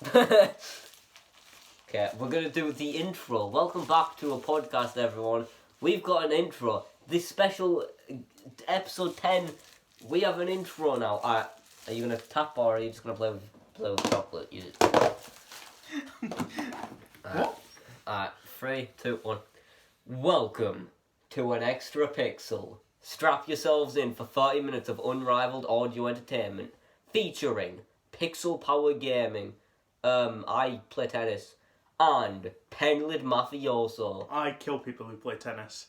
Okay, we're going to do the intro. Welcome back to a podcast, everyone. We've got an intro. This special episode 10, we have an intro now. Alright, are you going to tap or are you just going to play with chocolate? What? Alright, 3, 2, 1. Welcome to an Extra Pixel. Strap yourselves in for 30 minutes of unrivaled audio entertainment featuring pixel power gaming, I play tennis, and pen-lid mafioso. I kill people who play tennis.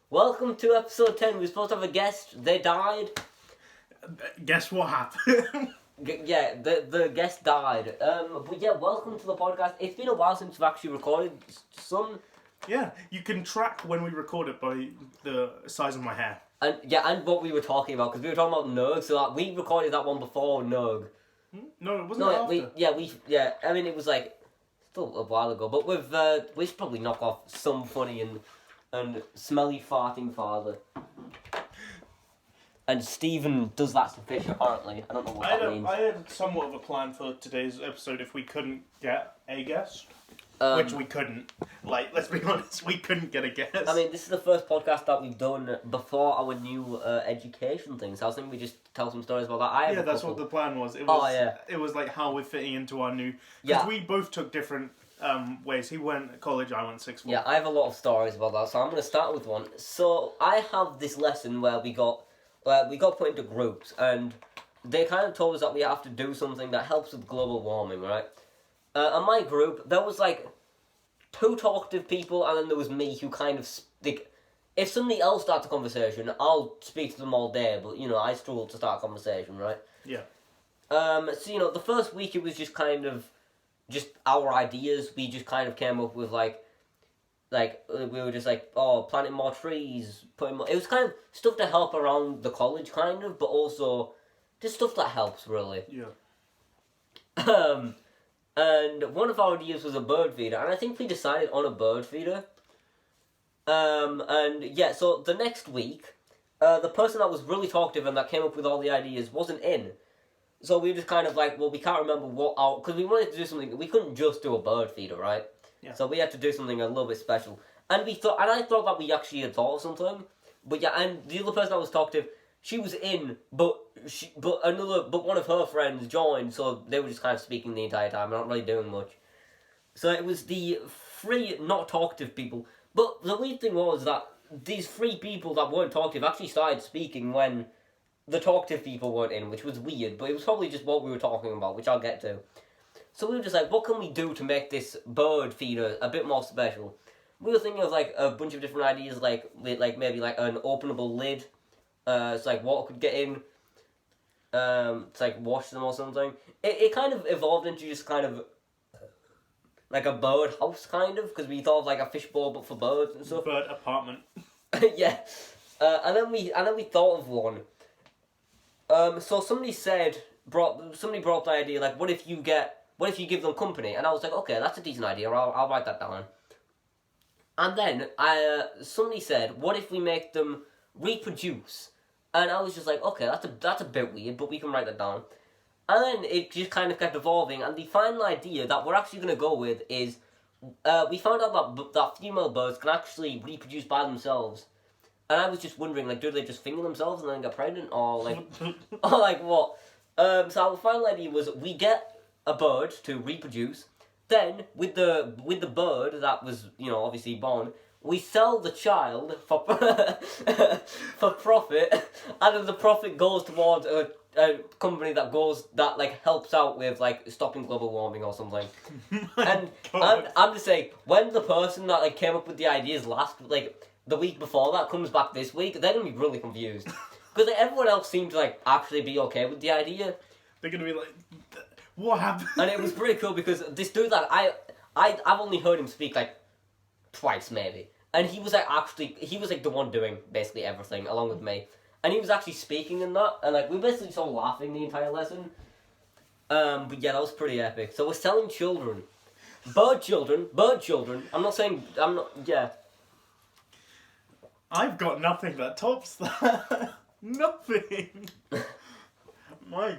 Welcome to episode 10. We were supposed to have a guest. They died. Guess what happened? Yeah, the guest died. But yeah, welcome to the podcast. It's been a while since we've actually recorded some. Yeah, you can track when we record it by the size of my hair. And yeah, and what we were talking about, because we were talking about Nurg, so we recorded that one before Nurg. No, it wasn't after. I mean, it was like still a while ago, but we should probably knock off some funny and smelly farting father. And Stephen does that to fish, apparently. I don't know what that means. I had somewhat of a plan for today's episode if we couldn't get a guest. Which we couldn't. Like, let's be honest, we couldn't get a guest. I mean, this is the first podcast that we've done before our new education thing, so I was thinking we just tell some stories about that. That's what the plan was. It was like how we're fitting into our new... Because we both took different ways. He went to college, I went sixth form. Yeah, I have a lot of stories about that, so I'm going to start with one. So, I have this lesson where we got put into groups, and they kind of told us that we have to do something that helps with global warming, right? In my group, there was like 2 talkative people, and then there was me who kind of like, if somebody else starts a conversation, I'll speak to them all day, but I struggle to start a conversation, right? Yeah. So the first week it was just kind of just our ideas. We just kind of came up with like we were just like, planting more trees, putting more. It was kind of stuff to help around the college, kind of, but also just stuff that helps, really. Yeah. And one of our ideas was a bird feeder, and I think we decided on a bird feeder. And yeah, so the next week, the person that was really talkative and that came up with all the ideas wasn't in. So we were just kind of like, well, we can't remember because we wanted to do something, we couldn't just do a bird feeder, right? Yeah. So we had to do something a little bit special. And I thought that we actually had thought of something. But yeah, and the other person that was talkative, she was in, but one of her friends joined, so they were just kind of speaking the entire time, not really doing much. So it was the 3 not talkative people. But the weird thing was that these 3 people that weren't talkative actually started speaking when the talkative people weren't in, which was weird, but it was probably just what we were talking about, which I'll get to. So we were just like, what can we do to make this bird feeder a bit more special? We were thinking of like a bunch of different ideas, like maybe like an openable lid. It's like water could get in. It's like wash them or something. It kind of evolved into just kind of like a bird house, kind of, because we thought of like a fishbowl but for birds and stuff. Bird apartment. Yeah. And then we thought of one. So somebody brought up the idea, like, what if you give them company? And I was like, okay, that's a decent idea. I'll write that down. And then somebody said, what if we make them reproduce? And I was just like, okay, that's a bit weird, but we can write that down. And then it just kind of kept evolving, and the final idea that we're actually going to go with is, we found out that female birds can actually reproduce by themselves. And I was just wondering, like, do they just finger themselves and then get pregnant, or like, or like what? So our final idea was we get a bird to reproduce, then with the bird that was, obviously born, we sell the child for for profit, and then the profit goes towards a company that like helps out with like stopping global warming or something. And I'm just saying, when the person that like came up with the ideas the week before that comes back this week, they're gonna be really confused because like, everyone else seemed to like actually be okay with the idea. They're gonna be like, what happened? And it was pretty cool because this dude that I've only heard him speak like twice maybe. And he was like the one doing basically everything along with me. And he was actually speaking in that, and like we basically just all laughing the entire lesson. But yeah, that was pretty epic. So we're selling children. Bird children. Yeah. I've got nothing that tops that. Nothing. My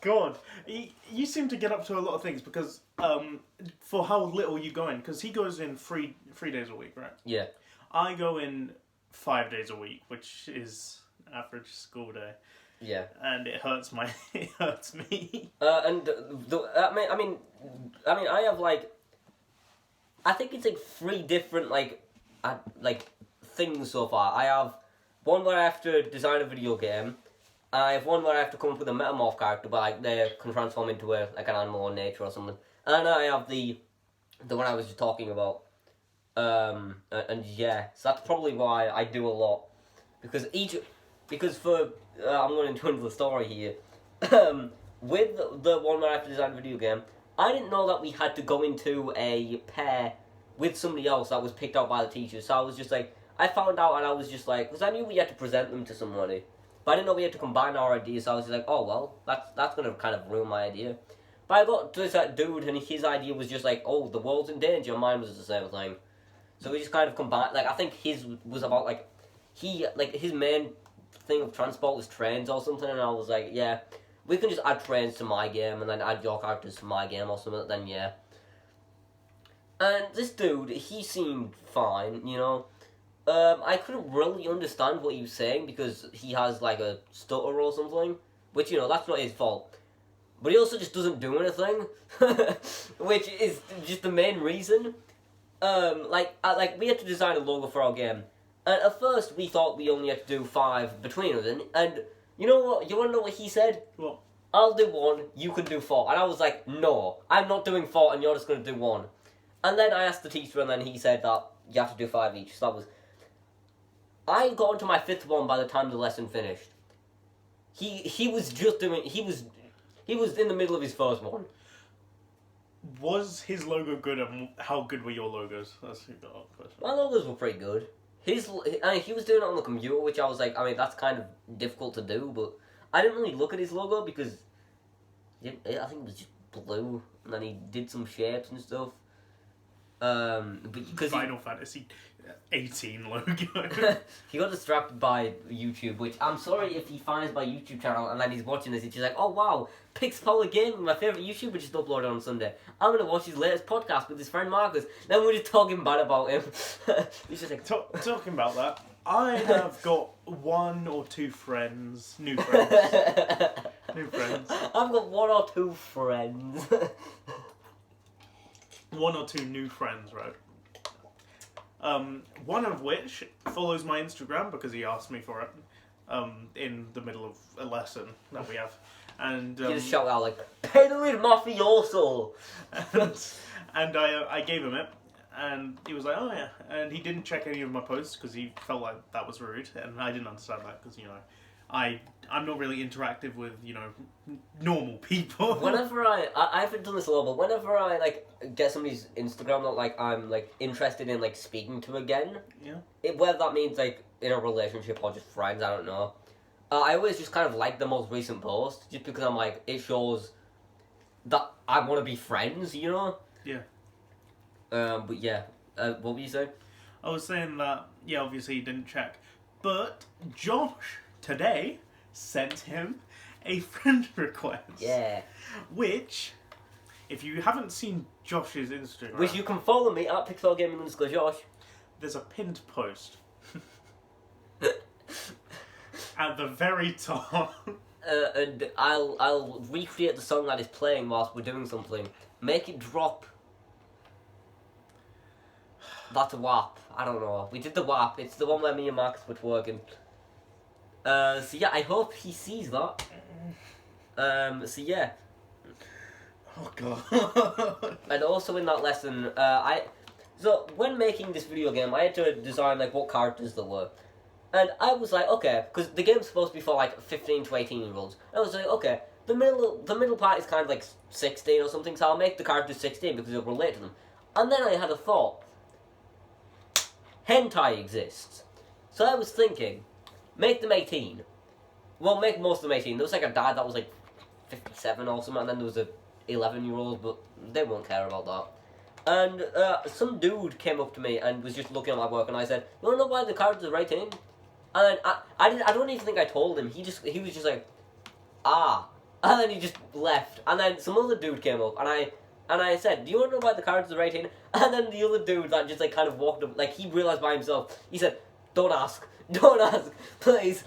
God. You seem to get up to a lot of things because for how little you go in, because he goes in three days a week, right? Yeah. I go in 5 days a week, which is average school day. Yeah. And it hurts it hurts me. I mean, I have like, I think it's like 3 different like things so far. I have one where I have to design a video game. I have one where I have to come up with a metamorph character, but like they can transform into an animal or nature or something. And then I have the one I was just talking about. And yeah, so that's probably why I do a lot, because for I'm going into the story here. With the one where I have to design a video game, I didn't know that we had to go into a pair with somebody else that was picked out by the teacher. So I was just like, I found out and I was just like, because I knew we had to present them to somebody, but I didn't know we had to combine our ideas. So I was just like, oh well, that's gonna kind of ruin my idea. But I got to this dude and his idea was just like, oh, the world's in danger. Mine was the same thing. So we just kind of combined. Like I think his was about like his main thing of transport was trains or something, and I was like, yeah, we can just add trains to my game and then add your characters to my game or something. Then yeah. And this dude, he seemed fine, you know. I couldn't really understand what he was saying because he has like a stutter or something, which, you know, that's not his fault. But he also just doesn't do anything, which is just the main reason. We had to design a logo for our game, and at first we thought we only had to do 5 between us, and you know what? You want to know what he said? What? I'll do 1, you can do 4. And I was like, no, I'm not doing 4, and you're just going to do 1. And then I asked the teacher, and then he said that you have to do 5 each. So that was... I got into my 5th one by the time the lesson finished. He was just doing... He was in the middle of his first one. Was his logo good, and how good were your logos? That's the question. My logos were pretty good. He was doing it on the computer, which I was like, I mean, that's kind of difficult to do, but I didn't really look at his logo because I think it was just blue, and then he did some shapes and stuff. But because Final Fantasy 18 logo. He got distracted by YouTube, which I'm sorry if he finds my YouTube channel and then he's watching this, he's just like, oh wow, Pixel Gaming, my favourite YouTuber, just uploaded on Sunday. I'm gonna watch his latest podcast with his friend Marcus. Then we're just talking bad about him. He's just like... Talking about that, I have got 1 or 2 friends, new friends. New friends. I've got 1 or 2 friends. 1 or 2 new friends, right? One of which follows my Instagram because he asked me for it in the middle of a lesson that we have. And you just shout out like, "Pedalid mafioso!" and I gave him it, and he was like, "Oh yeah," and he didn't check any of my posts because he felt like that was rude, and I didn't understand that because, you know, I'm not really interactive with, you know, normal people. Whenever I haven't done this a lot, but whenever I like get somebody's Instagram that like I'm like interested in like speaking to again, yeah, whether that means like in a relationship or just friends, I don't know. I always just kind of like the most recent post just because I'm like, it shows that I want to be friends, you know. Yeah. But yeah, what were you saying? I was saying that, yeah, obviously he didn't check, but Josh today sent him a friend request. Yeah. Which, if you haven't seen Josh's Instagram... Which you can follow me at pixelgaming_Josh. There's a pinned post. At the very top. And I'll recreate the song that is playing whilst we're doing something. Make it drop. That's a WAP. I don't know. We did the WAP. It's the one where me and Marcus were working. So yeah, I hope he sees that. So yeah. Oh god. And also in that lesson, so when making this video game, I had to design like what characters there were. And I was like, okay, because the game's supposed to be for like 15 to 18-year-olds. I was like, okay, the middle part is kind of like 16 or something, so I'll make the characters 16 because it'll relate to them. And then I had a thought. Hentai exists. So I was thinking, make them 18. Well, make most of them 18. There was like a dad that was like 57 or something, and then there was a 11-year-old, but they won't care about that. And some dude came up to me and was just looking at my work, and I said, "You wanna know why the characters are 18?" And I don't even think I told him. He was just like, ah. And then he just left. And then some other dude came up, and I said, "Do you want to know why the characters are 18?" And then the other dude that just like kind of walked up, like he realized by himself. He said, "Don't ask, don't ask, please."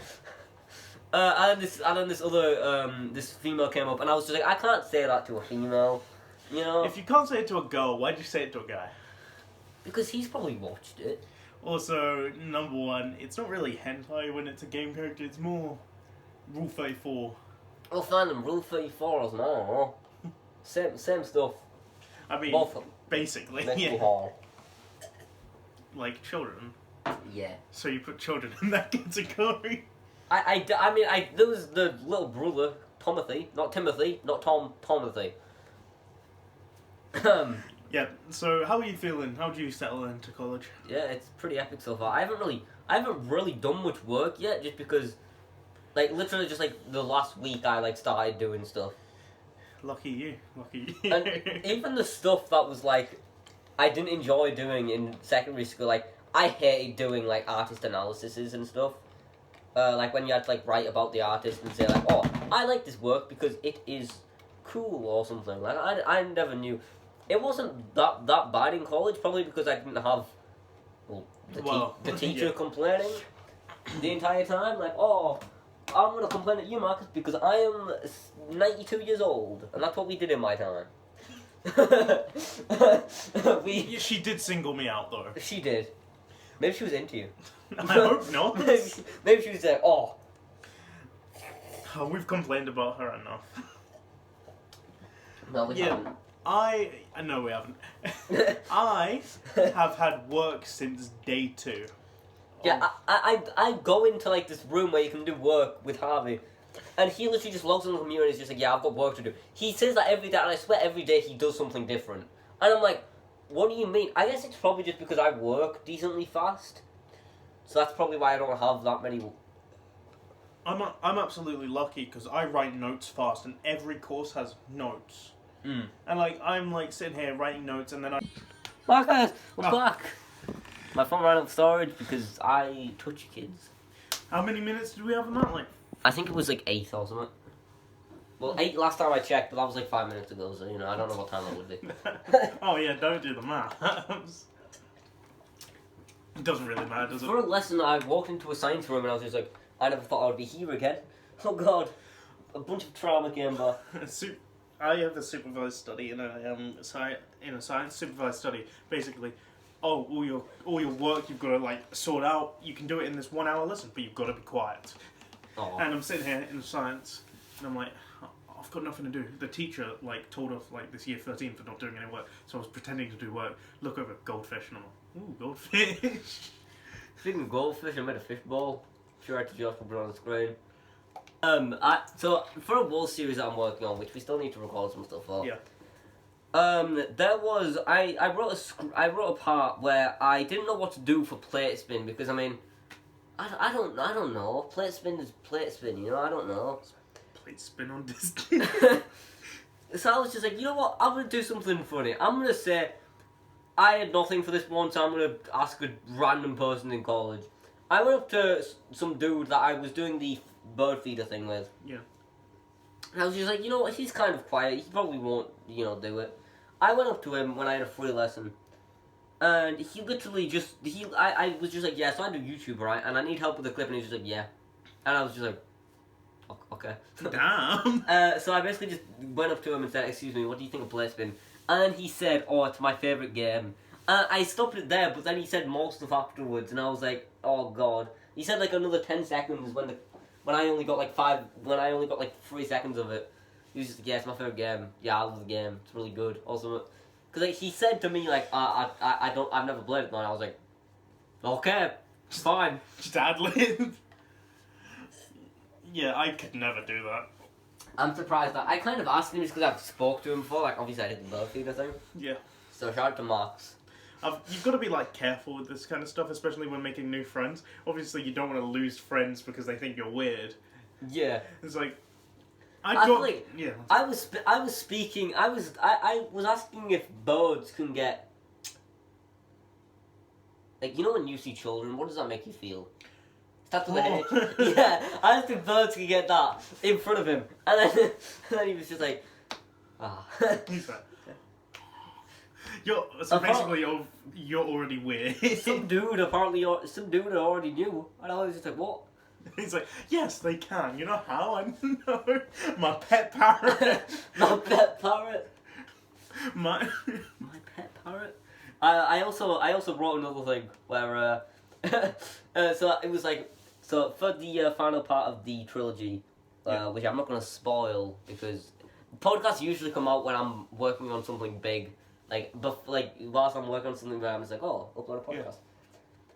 And then this other this female came up, and I was just like, I can't say that to a female, you know. If you can't say it to a girl, why'd you say it to a guy? Because he's probably watched it. Also, number one, it's not really hentai when it's a game character. It's more Rule 34. We'll find them Rule 34 as no. Same stuff. I mean, Both of them. basically, Next to yeah. Hall. Like children. Yeah. So you put children in that category. I mean, there was the little brother, Timothy, not Tom, Timothy. Yeah, so how are you feeling? How do you settle into college? Yeah, it's pretty epic so far. I haven't really done much work yet, just because, like, literally just, like, the last week I, like, started doing stuff. Lucky you. Lucky you. And even the stuff that was, like, I didn't enjoy doing in secondary school, like, I hated doing, like, artist analyses and stuff. Like, when you had to, like, write about the artist and say, like, oh, I like this work because it is cool or something. Like, I never knew. It wasn't that bad in college, probably because I didn't have the teacher yeah. complaining the entire time. Like, oh, I'm going to complain at you, Marcus, because I am 92 years old. And that's what we did in my time. She did single me out, though. She did. Maybe she was into you. I hope not. Maybe she was like, oh. We've complained about her enough. No, we haven't. No, we haven't. I have had work since day 2. Yeah, I go into, like, this room where you can do work with Harvey, and he literally just logs on the computer and he's just like, yeah, I've got work to do. He says that every day, and I swear every day he does something different. And I'm like, what do you mean? I guess it's probably just because I work decently fast. So that's probably why I don't have that many. I'm absolutely lucky because I write notes fast, and every course has notes. Mm. And like I'm like sitting here writing notes, and then Marcus, we're back. My phone ran out of storage because I touch kids. How many minutes did we have on that? Like, I think it was like 8 or something. Well, 8 last time I checked, but that was like 5 minutes ago, so, you know, I don't know what time that would be. Oh yeah, don't do the math. It doesn't really matter, does it? For a lesson, I walked into a science room and I was just like, I never thought I would be here again. Oh god. A bunch of trauma came back. I have a supervised study in a science supervised study. Basically, all your work you've got to like sort out. You can do it in this 1 hour lesson, but you've got to be quiet. Aww. And I'm sitting here in science, and I'm like, I've got nothing to do. The teacher like told off like this year 13 for not doing any work, so I was pretending to do work. Look over goldfish, and I'm like, ooh, goldfish. Speaking of goldfish, I made a fishbowl. Sure, I just put it on the screen. So for a wall series that I'm working on, which we still need to record some stuff for. Yeah. There was I wrote a part where I didn't know what to do for plate spin because I mean, I don't know. Plate spin is plate spin, you know. I don't know. Plate spin on Disney. So I was just like, you know what? I'm gonna do something funny. I'm gonna say I had nothing for this one, so I'm gonna ask a random person in college. I went up to some dude that I was doing the bird feeder thing with. Yeah. And I was just like, you know what, he's kind of quiet, he probably won't, you know, do it. I went up to him when I had a free lesson, and he literally just, I was just like, yeah, so I do YouTube, right, and I need help with the clip, and he was just like, yeah. And I was just like, okay. Damn. So I basically just went up to him and said, excuse me, what do you think of plate spin? And then he said, oh, it's my favourite game. I stopped it there, but then he said more stuff afterwards, and I was like, oh god. He said like another 10 seconds when I only got like 3 seconds of it. He was just like, yeah, it's my favourite game. Yeah, I love the game. It's really good. Also, because like, he said to me like, I've never played it, and I was like, okay, it's fine. Just ad-lib. Yeah, I could never do that. I'm surprised that I kind of asked him just because I've spoke to him before. Like, obviously I did the bird feeder thing. Yeah. So shout out to Marks. You've got to be like careful with this kind of stuff, especially when making new friends. Obviously, you don't want to lose friends because they think you're weird. Yeah. It's like I feel like yeah. I was asking if birds can get, like, you know, when you see children, what does that make you feel? Starts with a H. Yeah, I asked if birds could get that in front of him, and then he was just like, ah. He's like, basically you're already weird. Some dude already knew, and I was just like, what? He's like, yes, they can. You know how? I know. My pet parrot. My pet parrot. My pet parrot. I also wrote another thing where so it was like, so for the final part of the trilogy, which I'm not gonna spoil because podcasts usually come out when I'm working on something big, like whilst I'm working on something where I'm just like, oh, upload a podcast. Yeah.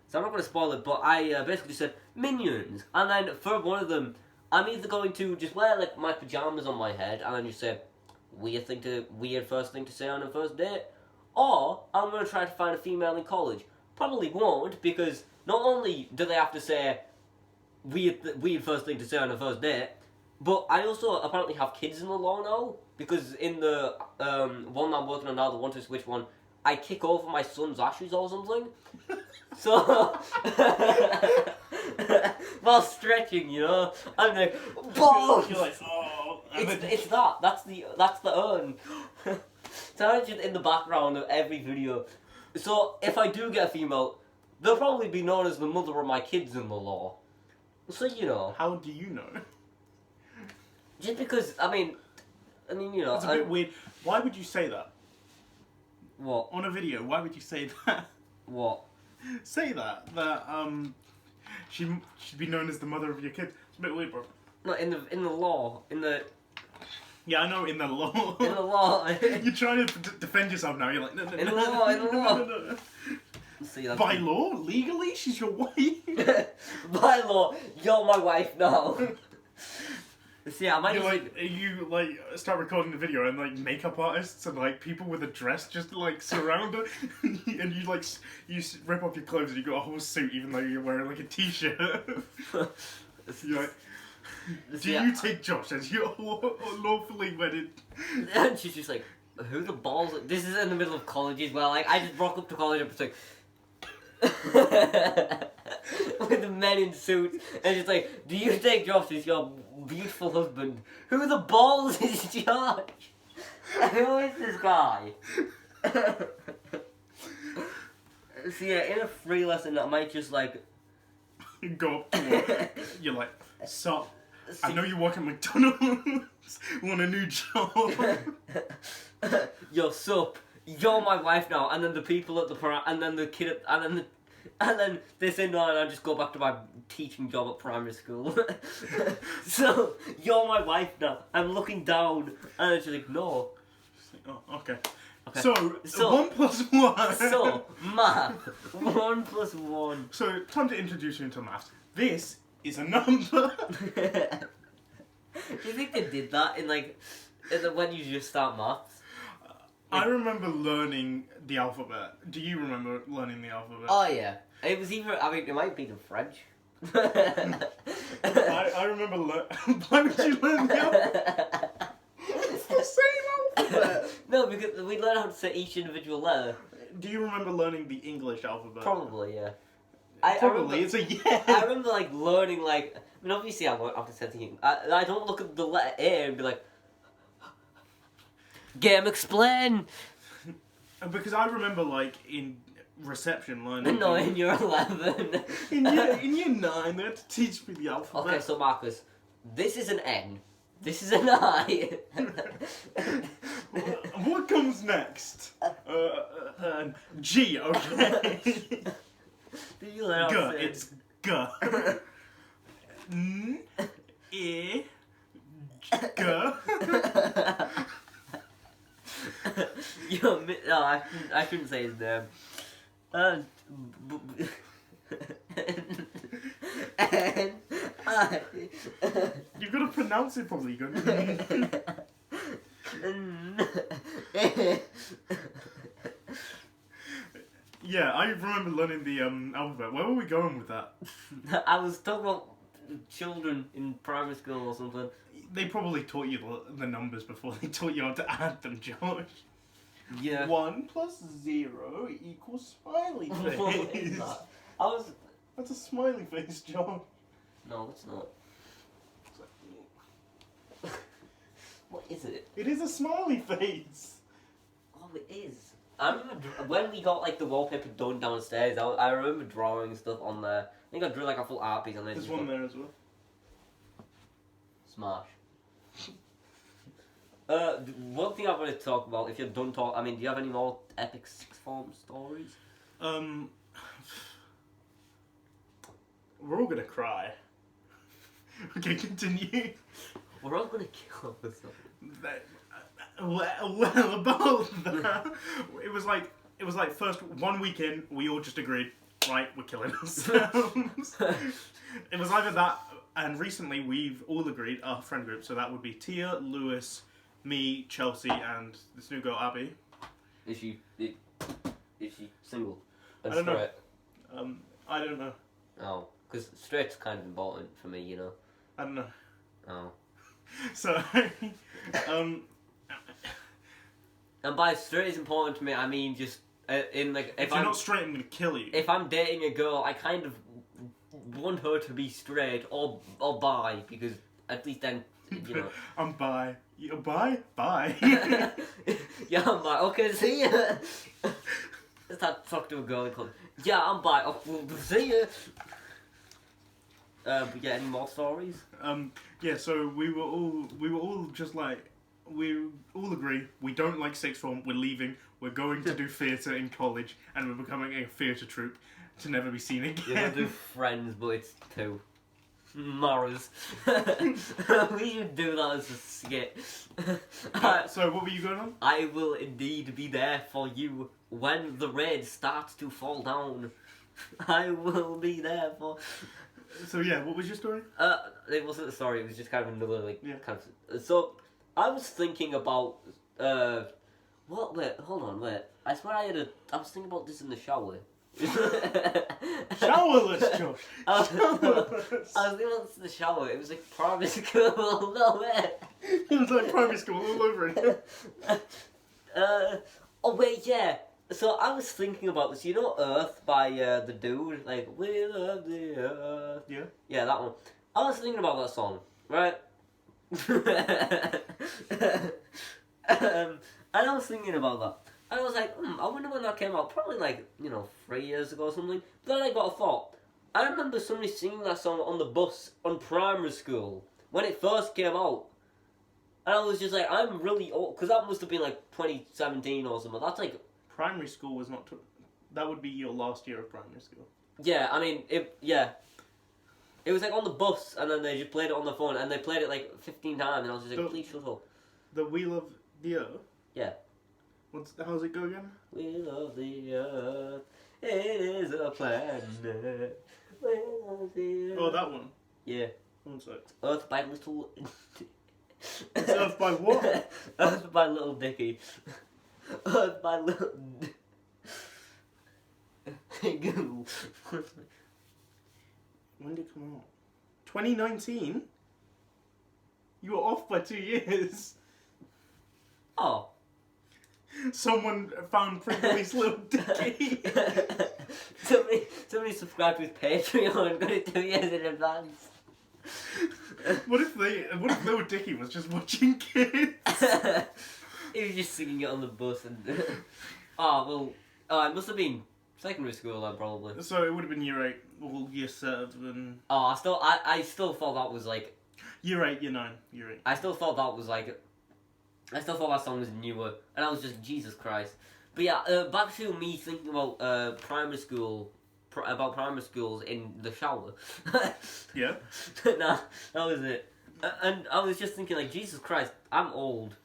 So I'm not going to spoil it, but I basically said minions, and then for one of them, I'm either going to just wear like my pajamas on my head and then just say weird first thing to say on a first date, or I'm going to try to find a female in college. Probably won't, because not only do they have to say weird first thing to say on a first date, but I also apparently have kids in the law now, because in the one I'm working on now, the one to switch one, I kick over my son's ashes or something. So, while stretching, you know, I'm like, balls! You're like, oh. It's that. That's the urn. So it's just in the background of every video. So if I do get a female, they'll probably be known as the mother of my kids in the law. So you know. How do you know? Just because I mean, you know. It's a bit weird. Why would you say that? What? On a video, why would you say that? What? Say that she'd be known as the mother of your kids. It's a bit weird, bro. No, in the law, Yeah, I know, in the law. In the law. You're trying to defend yourself now. You're like, no. In the law. See, by law, legally, she's your wife. By law, you're my wife now. See, I might. You start recording the video and like makeup artists and like people with a dress just like surround her, and you rip off your clothes and you got a whole suit even though you're wearing like a t-shirt. You're like, do you take Josh as your lawfully wedded? And she's just like, who the balls? This is in the middle of college as well. Like I just rock up to college and it's like. With the men in suits, and it's like, do you take Josh as your beautiful husband? Who the balls is Josh? Who is this guy? So yeah, in a free lesson, I might just like go up to work. You're like, so I know you work at McDonald's. Want a new job? Yo, sup? You're my wife now, and then the people at the and then the kid and then they say no, and I just go back to my teaching job at primary school. So you're my wife now. I'm looking down, and she's like, no. Oh, okay. So 1 plus 1. So math. 1 plus 1. So time to introduce you into math. This is a number. Do you think they did that in when you just start maths? I remember learning the alphabet. Do you remember learning the alphabet? Oh yeah. It was either, it might be the French. I remember why would you learn the alphabet? It's the same alphabet! No, because we learn how to say each individual letter. Do you remember learning the English alphabet? Probably, yeah. Probably, it's a yeah. I remember learning obviously I won't have to say anything. I don't look at the letter A and be like, Game explain! Because I remember in reception learning. No, in year 11. in year 9 they had to teach me the alphabet. Okay, so Marcus, this is an N. This is an I. What comes next? G, okay. Did you learn how to say it's G. N, E, G. Yo, no, I couldn't say his name. You've got to pronounce it probably. Yeah, I remember learning the alphabet. Where were we going with that? I was talking about children in primary school or something. They probably taught you the numbers before they taught you how to add them, Josh. Yeah. 1 plus 0 equals smiley face. That's That's a smiley face, Josh. No, it's not. What is it? It is a smiley face. Oh, it is. I remember when we got like the wallpaper done downstairs. I remember drawing stuff on there. I think I drew like a full art piece on it. There's one there as well. Smash. One thing I want to talk about, if you're done talking, I mean, do you have any more epic sixth form stories? We're all gonna cry. Okay, continue. We're all gonna kill ourselves. Well, about that, it was like first 1 weekend we all just agreed, right, we're killing ourselves. It was either that, and recently we've all agreed, our friend group, so that would be Tia, Lewis, me, Chelsea, and this new girl Abby. Is she single? And I don't know. straight? I don't know. Oh, because straight's kind of important for me, you know. I don't know. Oh. So, And by straight is important to me, I mean just in like if you're not straight, I'm gonna kill you. If I'm dating a girl, I kind of want her to be straight or bi, because at least then, you know. I'm bi. You're bi? Bye. Yeah, I'm bi. Okay, see ya. Let's not talk to a girl and call. Yeah, I'm bi. Oh, well, see ya. But yeah, any more stories? Yeah. So we were all just like, we all agree we don't like sixth form. We're leaving. We're going to do theatre in college, and we're becoming a theatre troupe to never be seen again. You're gonna do Friends, but it's two. Morris. We should do that as a skit. So what were you going on? I will indeed be there for you when the rain starts to fall down. I will be there for. So yeah, what was your story? It wasn't a story. It was just kind of another like Yeah. kind of. So I was thinking about what? Wait, hold on, wait. I swear I was thinking about this in the shower. Showerless, Josh. I was thinking about the shower. It was like primary school. No way. It was like primary school all over again. Oh wait, yeah. So I was thinking about this. You know, Earth by the dude. Like we love the Earth. Yeah. Yeah, that one. I was thinking about that song, right? And I was thinking about that. And I was like, I wonder when that came out. Probably like, 3 years ago or something. But then I got a thought. I remember somebody singing that song on the bus on primary school when it first came out. And I was just like, I'm really old. Because that must have been like 2017 or something. That's like... Primary school was not... That would be your last year of primary school. Yeah, I mean, yeah. It was like on the bus, and then they just played it on the phone, and they played it like 15 times, and I was just like, please shut up. The We Love the Earth? Yeah. How's it go again? We love the Earth. It is a planet. We love the Earth. Oh, that one? Yeah. One sec. Earth by Little... It's Earth by what? Earth by Little Dicky. Earth by Little... Google. When did it come out? 2019? You were off by 2 years. Oh. Someone found Pringle's Little Dicky. somebody subscribed to his Patreon and got it 2 years in advance. What if Little Dicky was just watching kids? He was just singing it on the bus and... it must have been secondary school then, probably. So it would have been year 8 or year 7. Oh, I still thought that was like... Year 8, year 9, year 8. I still thought that was like... I still thought that song was newer, and I was just, Jesus Christ. But yeah, back to me thinking about primary school, about primary schools in the shower. Yeah? Nah, that was it. And I was just thinking, like, Jesus Christ, I'm old.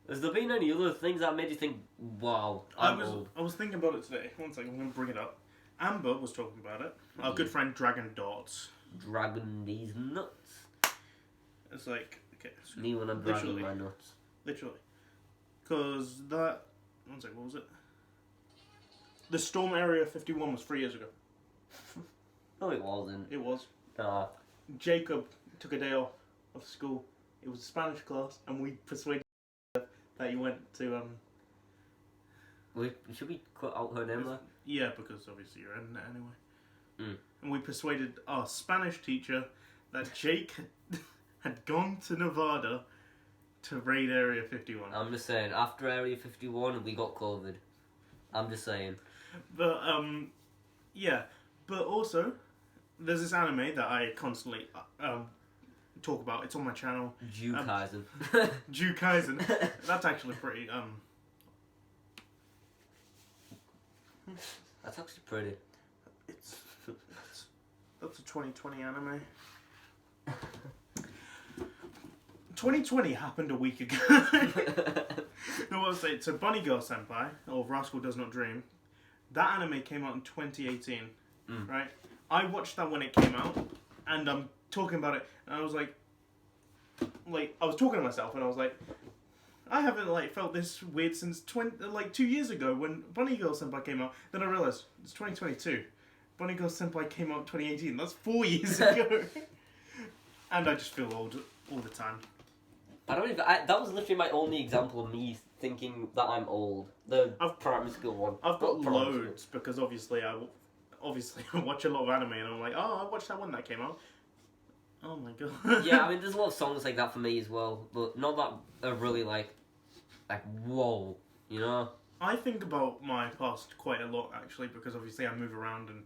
Has there been any other things that made you think, wow, I'm old? I was thinking about it today. One second, I'm going to bring it up. Amber was talking about it. Our good friend Dragon Dots. Dragging these nuts. It's like, okay. So Me when I'm dragging my nuts. Literally. Because that... One second, what was it? The Storm Area 51 was 3 years ago. No, it wasn't. It was. Nah. Jacob took a day off of school. It was a Spanish class, and we persuaded that he went to... Should we cut out her name there? Yeah, because obviously you're in it anyway. Mm. And we persuaded our Spanish teacher that Jake had gone to Nevada to raid Area 51. I'm just saying, after Area 51, we got COVID. I'm just saying. But, yeah. But also, there's this anime that I constantly talk about. It's on my channel. Kaisen. Kaisen. That's actually pretty, That's actually pretty. That's a 2020 anime. 2020 happened a week ago. No, what I was saying. So, Bunny Girl Senpai, or Rascal Does Not Dream, that anime came out in 2018, right? I watched that when it came out, and I'm talking about it, and I was like, I was talking to myself, and I was like, I haven't felt this weird since 2 years ago when Bunny Girl Senpai came out. Then I realized it's 2022. Bunny Girl Senpai came out in 2018. That's 4 years ago. And I just feel old all the time. I don't even. That was literally my only example of me thinking that I'm old. The primary school one. I've got loads because obviously I watch a lot of anime, and I'm like, oh, I watched that one that came out. Oh my god. Yeah, I mean, there's a lot of songs like that for me as well, but not that are really like whoa, you know. I think about my past quite a lot actually because obviously I move around and.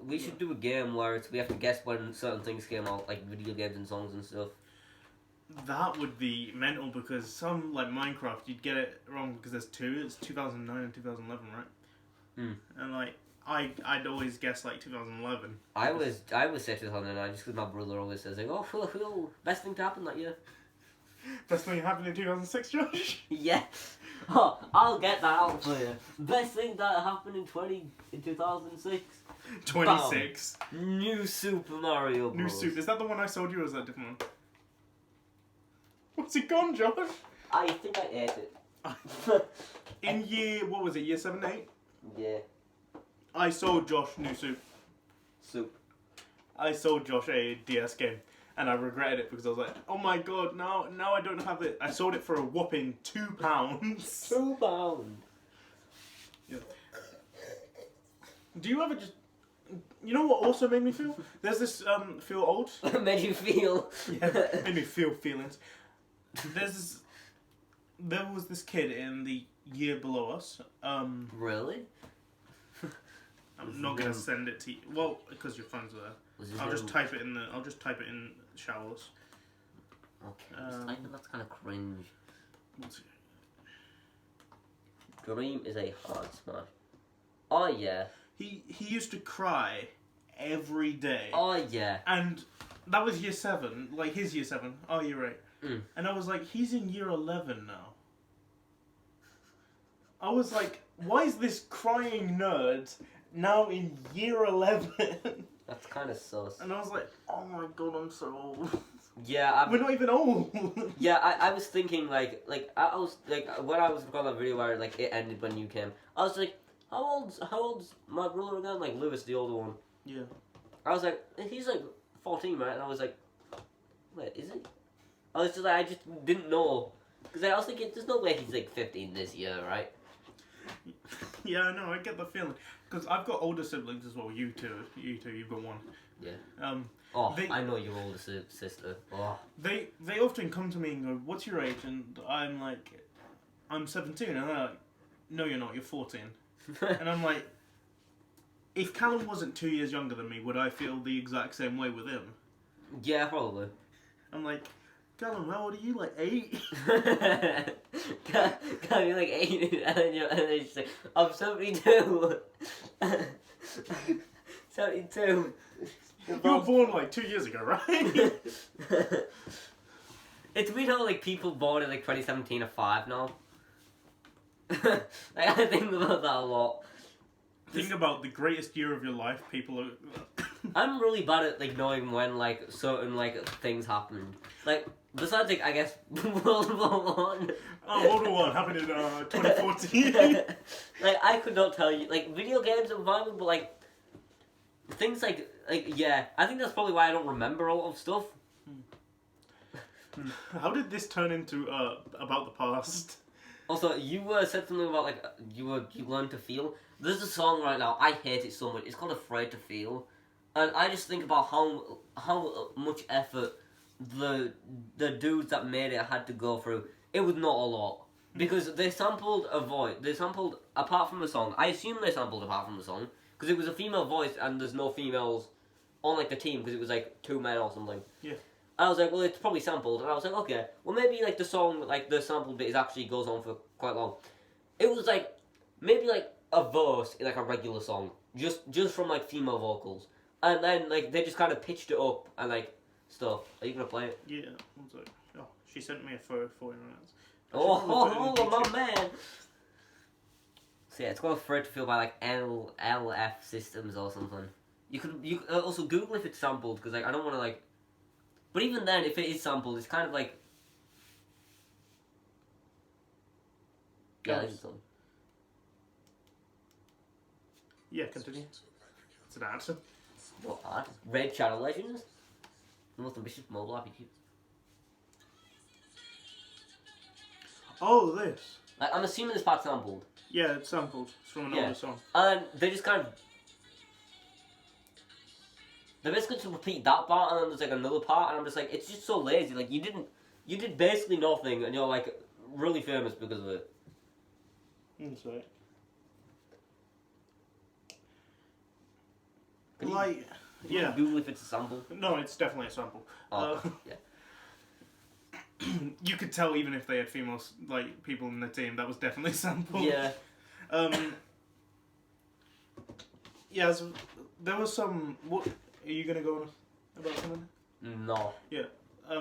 We should do a game where we have to guess when certain things came out, like video games and songs and stuff. That would be mental because some, like Minecraft, you'd get it wrong because there's two. It's 2009 and 2011, right? And I'd always guess 2011. I always say 2009 just because my brother always says oh, best thing to happen that year. Best thing happened in 2006, Josh? Yeah. Oh, I'll get that out for you. Best thing that happened in 2006. 26. Bam. New Super Mario Bros. New Super. Is that the one I sold you or is that a different one? What's it gone, Josh? I think I ate it. In year 7, 8? Yeah. I sold Josh New Soup. I sold Josh a DS game. And I regretted it because I was like, oh my god, now I don't have it. I sold it for a whopping £2. £2. Yeah. Do you ever just... You know what also made me feel? There's this, feel old. Made you feel. Yeah, made me feel feelings. There was this kid in the year below us. Really? I'm not gonna send it to you. Well, because your phone's there. I'll just type it in showers. Okay. That's kind of cringe. Dream is a hard smash. Oh yeah. He used to cry every day. Oh yeah. And that was year 7, his year 7. Oh, you're right. And I was like, he's in year 11 now. I was like, why is this crying nerd now in year 11? That's kind of sus. And I was like, oh my god, I'm so old. Yeah, we're not even old. Yeah, I was thinking I was when I was recording that video where it ended when you came. I was like, how old's my brother again? Lewis, the older one. Yeah. I was like, he's 14, right? And I was like, wait, is he? I was just I just didn't know because I was thinking, there's no way he's 15 this year, right? Yeah, I know. I get the feeling because I've got older siblings as well. You too. You've got one. Yeah. I know your older sister. Oh. They often come to me and go, "What's your age?" And I'm like, "I'm 17." And they're like, "No, you're not. You're 14." And I'm like, if Callum wasn't 2 years younger than me, would I feel the exact same way with him? Yeah, probably. I'm like, Callum, how old are you? 8? Callum, you're 8, and then you're just like, I'm 72. 72. You were born 2 years ago, right? It's weird how people born in 2017 are 5 now. I think about that a lot. Think about the greatest year of your life. People are. I'm really bad at knowing when certain things happened. Besides I guess World War One. Oh, World War One happened in 2014. I could not tell you. Video games are fine, but things yeah. I think that's probably why I don't remember a lot of stuff. How did this turn into about the past? Also, you said something about you learn to feel. There's a song right now. I hate it so much. It's called "Afraid to Feel." And I just think about how much effort the dudes that made it had to go through. It was not a lot. Because they sampled a voice. They sampled, apart from the song, I assume they sampled apart from the song, because it was a female voice and there's no females on, like, the team, because it was, like, 2 men or something. Yeah. And I was like, well, it's probably sampled. And I was like, okay, well, maybe, like, the song, like, the sample bit actually goes on for quite long. It was, like, maybe, like, a verse in, like, a regular song, just from, like, female vocals. And then, like, they just kind of pitched it up and, like, stuff. Are you going to play it? Yeah. One sec. Oh, she sent me a photo for minutes. My man! So yeah, it's got a thread to fill by like LF systems or something. You could also Google if it's sampled, because like I don't want to like. But even then, if it is sampled, it's kind of like. Yeah, I think it's on. Yeah, continue. It's an ad. What art? Red Shadow Legends? The most ambitious mobile RPG. Oh, this. Like, I'm assuming this part's sampled. Yeah, it's sampled. It's from an older song. And they just kind of. They basically just repeat that part, and then there's like another part, and I'm just like, it's just so lazy. Like, you did basically nothing, and you're like really famous because of it. Sorry. Can you Google if it's a sample? No, it's definitely a sample. Oh, yeah. You could tell even if they had females, like, people in the team, that was definitely sampled. Yeah. Yeah, so there was some... What, are you going to go on about something? No. Yeah.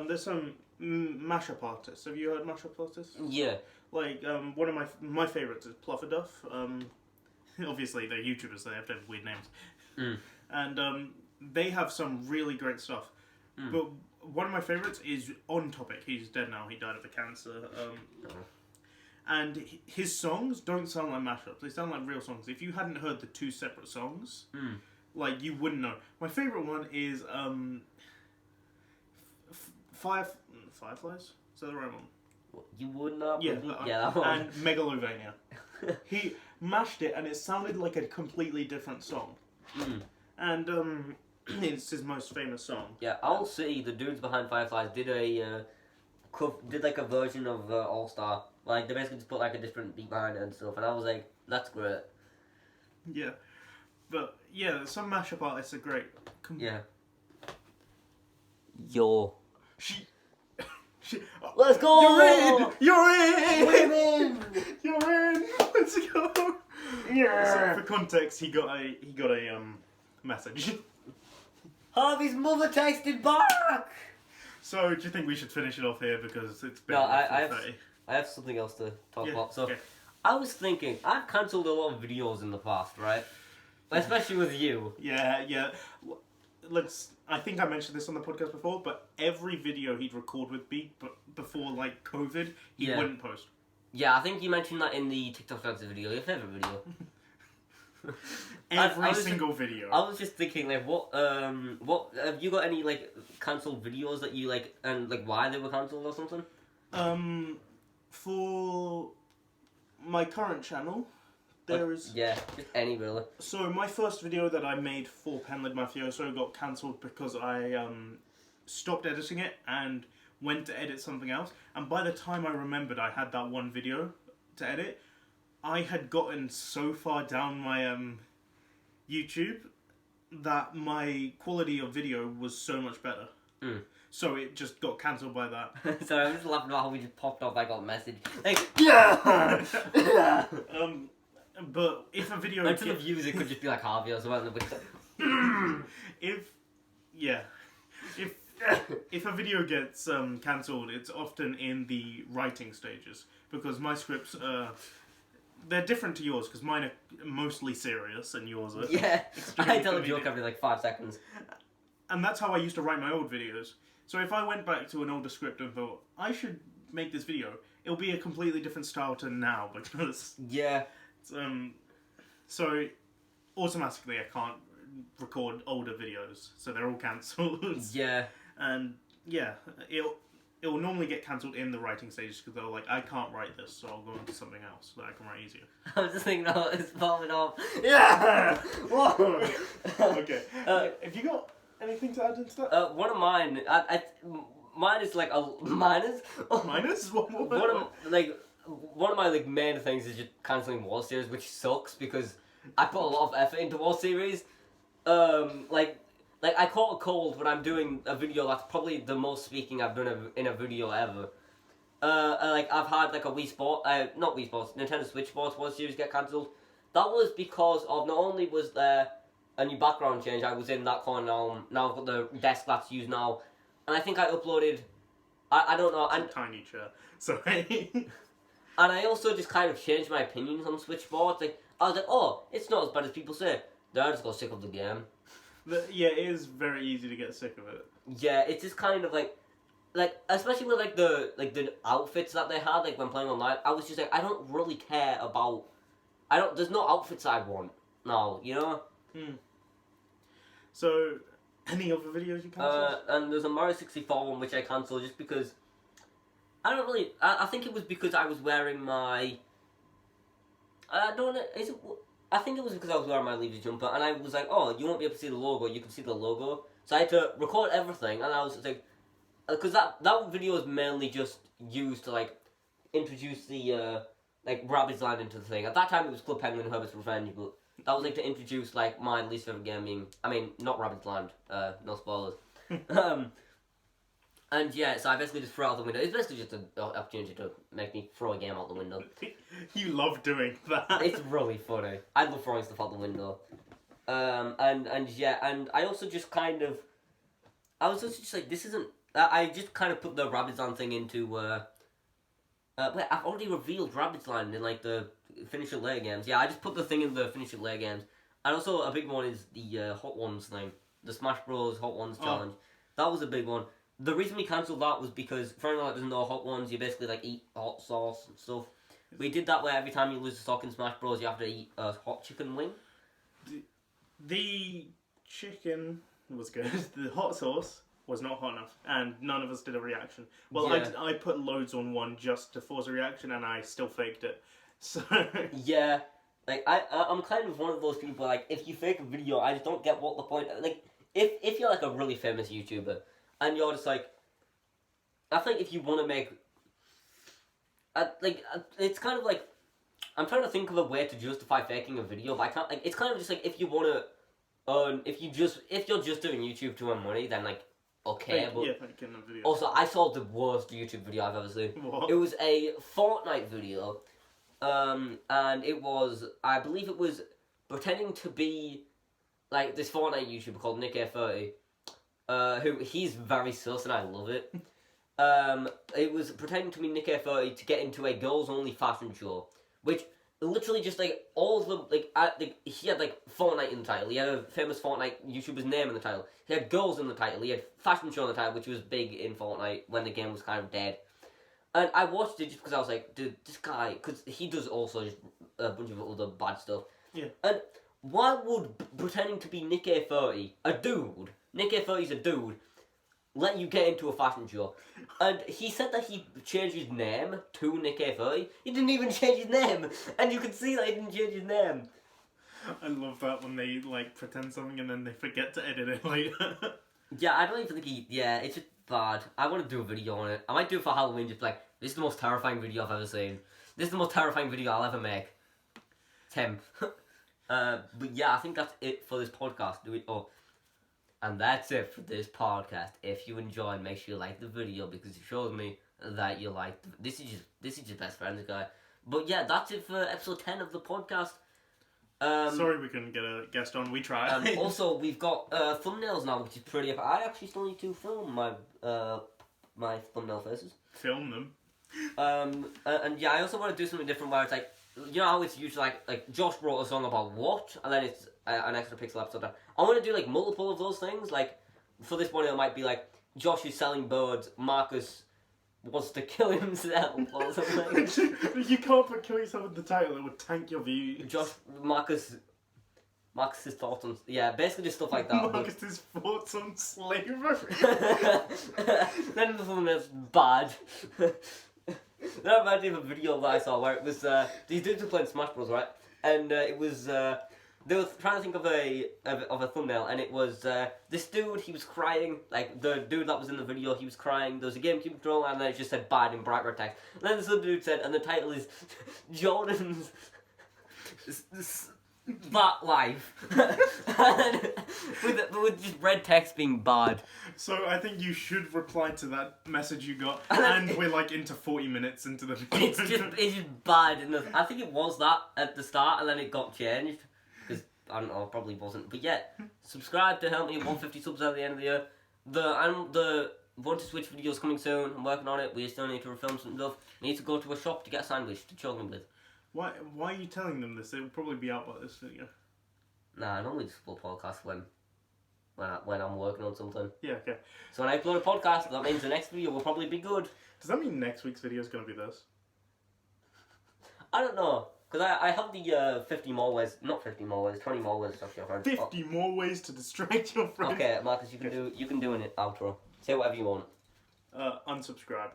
There's some mashup artists. Have you heard mashup artists? Yeah. Like, one of my favourites is Plufferduff. Obviously, they're YouTubers, they have to have weird names. And they have some really great stuff. But one of my favourites is On Topic. He's dead now. He died of a cancer. And his songs don't sound like mashups. They sound like real songs. If you hadn't heard the 2 separate songs, like, you wouldn't know. My favourite one is Fireflies? Is that the right one? You would not. Yeah, that one. And Megalovania. He mashed it, and it sounded like a completely different song. And it's his most famous song. Yeah, Owl City, the dudes behind Fireflies, did like a version of All Star. Like, they basically just put like a different beat behind it and stuff, and I was like, that's great. Yeah, but yeah, some mashup artists are great. Yeah. Yo. Let's go! You're in! You're in! We're in! You're in! Let's go! Yeah. So for context, he got a message. Harvey's mother texted back! So, do you think we should finish it off here, because it's been... No, I have something else to talk about. So, okay. I was thinking, I've cancelled a lot of videos in the past, right? Especially with you. Yeah. I think I mentioned this on the podcast before, but every video he'd record with me, but before, like, COVID, he wouldn't post. Yeah, I think you mentioned that in the TikTok Fancy video, your favourite video. Every single video. I was just thinking, like, what have you got any, like, cancelled videos that you, like, and, like, why they were cancelled or something? For my current channel, there is... Yeah, just any, really. So, my first video that I made for Penlid Mafioso got cancelled because I, stopped editing it and went to edit something else. And by the time I remembered I had that one video to edit, I had gotten so far down my, YouTube that my quality of video was so much better. So it just got cancelled by that. Sorry, I'm just laughing about how we just popped off. I got a message like, yeah. But if a video, and to the views, it could just be like Harvey or something. If a video gets cancelled, it's often in the writing stages, because my scripts they're different to yours, because mine are mostly serious and yours are I tell a joke every like 5 seconds. And that's how I used to write my old videos. So if I went back to an older script and thought, I should make this video, it'll be a completely different style to now, because... Yeah. So automatically I can't record older videos, so they're all cancelled. Yeah. And yeah, it will normally get cancelled in the writing stage because they're like, I can't write this, so I'll go into something else that I can write easier. I was just thinking, oh, it's falling off. Yeah! Whoa! Okay. Have you got anything to add into that? One of mine, mine is like minus. Minus? One of my like main things is just cancelling War Series, which sucks because I put a lot of effort into War Series. Like I caught a cold when I'm doing a video that's probably the most speaking I've done in a video ever. Like I've had like a not Wii Sports, Nintendo Switch Sports World Series get cancelled. That was because of not only was there a new background change, I was in that corner now I've got the desk that's used now, and I think I uploaded, I don't know, and tiny chair, sorry. And I also just kind of changed my opinions on Switch Sports. Like I was like, oh, it's not as bad as people say. Then I just got sick of the game. Yeah, it is very easy to get sick of it. Yeah, it's just kind of like especially with like the outfits that they had like when playing online. I was just like, I don't really care about. There's no outfits I want now, you know. So, any other videos you cancelled? And there's a Mario 64 one which I cancelled just because. I don't really. I think it was because I was wearing my. I don't know. Is it? I think it was because I was wearing my Leafs jumper, and I was like, "Oh, you won't be able to see the logo. You can see the logo." So I had to record everything, and I was like, because that video is mainly just used to like introduce the like Rabbids Land into the thing. At that time, it was Club Penguin and Herbert's Revenge, but that was like to introduce like my least favorite game being. I mean, not Rabbids Land. No spoilers. And yeah, so I basically just threw it out the window. It's basically just an opportunity to make me throw a game out the window. You love doing that. It's really funny. I love throwing stuff out the window. And yeah, and I also just kind of... I was also just like, this isn't... I just kind of put the Rabbids Land thing into... wait, I've already revealed Rabbids Land in like the Finish It Later games. Yeah, I just put the thing in the Finish It Later games. And also a big one is the Hot Ones thing. The Smash Bros. Hot Ones challenge. That was a big one. The reason we cancelled that was because, for anyone that doesn't know Hot Ones, you basically like eat hot sauce and stuff. We did that where every time you lose a stock in Smash Bros, you have to eat a hot chicken wing. The chicken was good. The hot sauce was not hot enough, and none of us did a reaction. Well, yeah. I put loads on one just to force a reaction, and I still faked it. So yeah, like I'm kind of one of those people. Like, if you fake a video, I just don't get what the point. Like, if you're like a really famous YouTuber. And you're just like, I think if you want to make, it's kind of like, I'm trying to think of a way to justify faking a video, but I can't, like, it's kind of just like, if you want to earn, if you're just doing YouTube to earn money, then, like, okay, but making a video. Also, I saw the worst YouTube video I've ever seen. What? It was a Fortnite video, and it was, I believe it was pretending to be, like, this Fortnite YouTuber called Nick A30, who he's very sus and I love it. It was pretending to be Nick A30 to get into a girls only fashion show, which literally just like all of the he had like Fortnite in the title. He had a famous Fortnite YouTuber's name in the title. He had girls in the title. He had fashion show in the title, which was big in Fortnite when the game was kind of dead. And I watched it just because I was like, dude, this guy, because he does also just a bunch of other bad stuff. Yeah. And why would pretending to be Nick A30, a dude? Nick A30's a dude, let you get into a fashion show. And he said that he changed his name to Nick A30. He didn't even change his name. And you can see that he didn't change his name. I love that when they, like, pretend something and then they forget to edit it later. Yeah, I don't even think it's just bad. I want to do a video on it. I might do it for Halloween, just like, this is the most terrifying video I've ever seen. This is the most terrifying video I'll ever make. It's him. But yeah, I think that's it for this podcast. And that's it for this podcast. If you enjoyed, make sure you like the video because it shows me that you like this is just best friends guy. But yeah, that's it for episode 10 of the podcast. Sorry we couldn't get a guest on. We tried. Also, we've got thumbnails now, which is pretty. I actually still need to film my my thumbnail faces. Film them. And yeah, I also want to do something different where it's like, you know how it's usually like Josh wrote a song about what, and then it's an Extra Pixel episode. I want to do like multiple of those things. Like for this one, it might be like Josh is selling birds, Marcus wants to kill himself or something. You can't put kill yourself in the title; it would tank your views. Marcus Marcus's thoughts on basically just stuff like that. Marcus's thoughts on slavery. Then the thumbnail's bad. That reminds me of a video that I saw where it was these dudes were playing Smash Bros, right? And it was they were trying to think of a thumbnail, and it was this dude. He was crying, like the dude that was in the video. He was crying. There was a GameCube controller, and then it just said "bad" in bright red text. And then this other dude said, and the title is Jordan's That Life, with just red text being bad. So I think you should reply to that message you got, and we're like into 40 minutes into the video. It's just bad. I think it was that at the start, and then it got changed. Because, I don't know, it probably wasn't. But yeah, subscribe to help me 150 subs at the end of the year. The Want to Switch video's coming soon. I'm working on it. We still need to refilm some stuff. I need to go to a shop to get a sandwich to choke them with. Why are you telling them this? They will probably be out by this video. Nah, I normally just upload podcasts when I'm working on something. Yeah, okay. So when I upload a podcast, that means the next video will probably be good. Does that mean next week's video is going to be this? I don't know. Because I have the 50 more ways, not 50 more ways, 20 more ways to talk to your friends. 50 more ways to distract your friends. Okay, Marcus, you can do an outro. Say whatever you want. Unsubscribe.